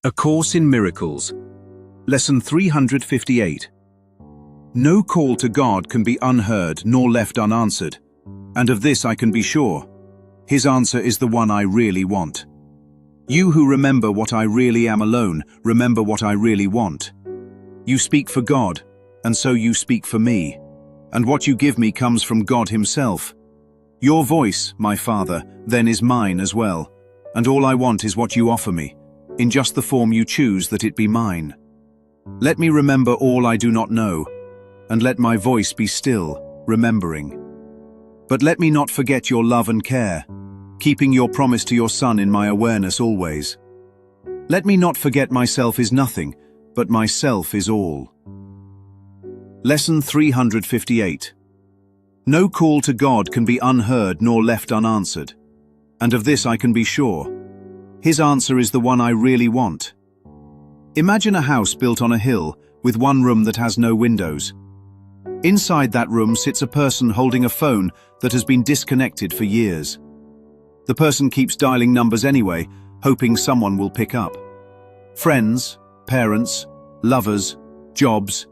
A Course in Miracles. Lesson 358. No call to God can be unheard nor left unanswered, and of this I can be sure. His answer is the one I really want. You who remember what I really am alone, remember what I really want. You speak for God, and so you speak for me, and what you give me comes from God Himself. Your voice, my Father, then is mine as well, and all I want is what you offer me, in just the form you choose that it be mine. Let me remember all I do not know, and let my voice be still, remembering. But let me not forget your love and care, keeping your promise to your Son in my awareness always. Let me not forget myself is nothing, but myself is all. Lesson 358. No call to God can be unheard nor left unanswered, and of this I can be sure. His answer is the one I really want. Imagine a house built on a hill with one room that has no windows. Inside that room sits a person holding a phone that has been disconnected for years. The person keeps dialing numbers anyway, hoping someone will pick up. Friends, parents, lovers, jobs,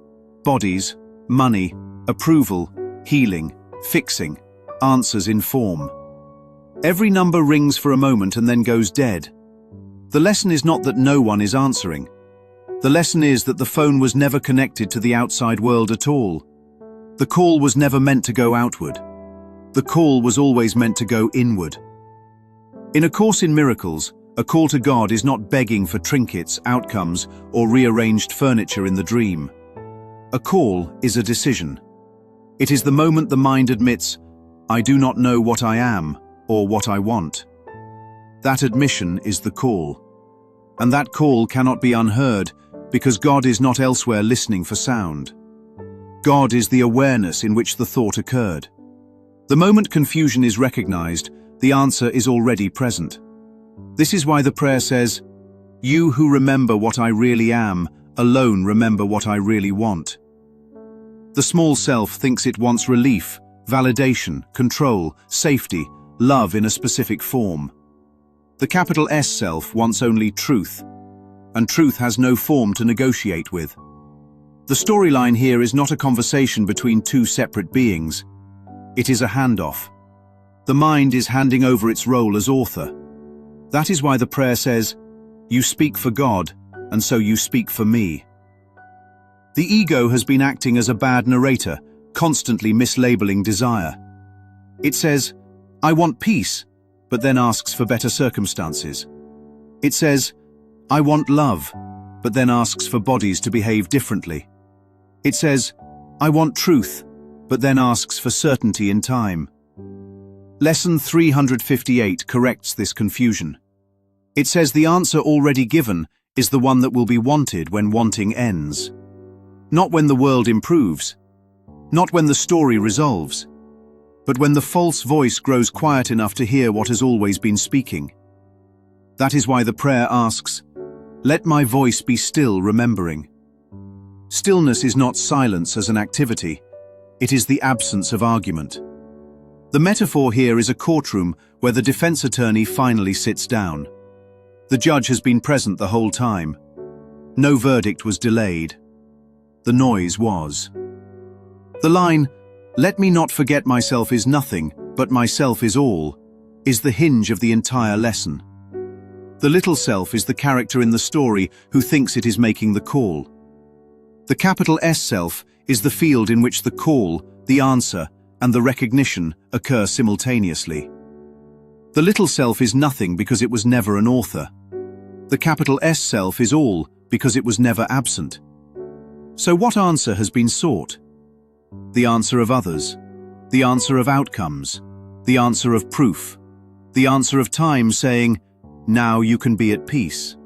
bodies, money, approval, healing, fixing, answers in form. Every number rings for a moment and then goes dead. The lesson is not that no one is answering. The lesson is that the phone was never connected to the outside world at all. The call was never meant to go outward. The call was always meant to go inward. In A Course in Miracles, a call to God is not begging for trinkets, outcomes, or rearranged furniture in the dream. A call is a decision. It is the moment the mind admits, I do not know what I am or what I want. That admission is the call. And that call cannot be unheard because God is not elsewhere listening for sound. God is the awareness in which the thought occurred. The moment confusion is recognized, the answer is already present. This is why the prayer says, You who remember what I really am, alone remember what I really want. The small self thinks it wants relief, validation, control, safety, love in a specific form. The capital S self wants only truth, and truth has no form to negotiate with. The storyline here is not a conversation between two separate beings. It is a handoff. The mind is handing over its role as author. That is why the prayer says, You speak for God, and so you speak for me. The ego has been acting as a bad narrator, constantly mislabeling desire. It says, I want peace, but then asks for better circumstances. It says, I want love, but then asks for bodies to behave differently. It says, I want truth, but then asks for certainty in time. Lesson 358 corrects this confusion. It says the answer already given is the one that will be wanted when wanting ends. Not when the world improves, not when the story resolves, but when the false voice grows quiet enough to hear what has always been speaking. That is why the prayer asks, Let my voice be still, remembering. Stillness is not silence as an activity, it is the absence of argument. The metaphor here is a courtroom where the defense attorney finally sits down. The judge has been present the whole time. No verdict was delayed. The noise was. The line, Let me not forget myself is nothing, but myself is all, is the hinge of the entire lesson. The little self is the character in the story who thinks it is making the call. The capital S self is the field in which the call, the answer, and the recognition occur simultaneously. The little self is nothing because it was never an author. The capital S self is all because it was never absent. So what answer has been sought? The answer of others, the answer of outcomes, the answer of proof, the answer of time saying, now you can be at peace.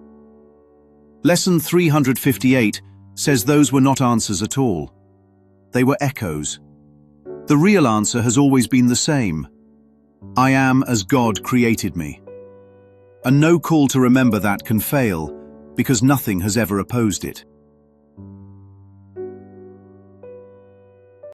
Lesson 358 says those were not answers at all. They were echoes. The real answer has always been the same. I am as God created me. And no call to remember that can fail, because nothing has ever opposed it.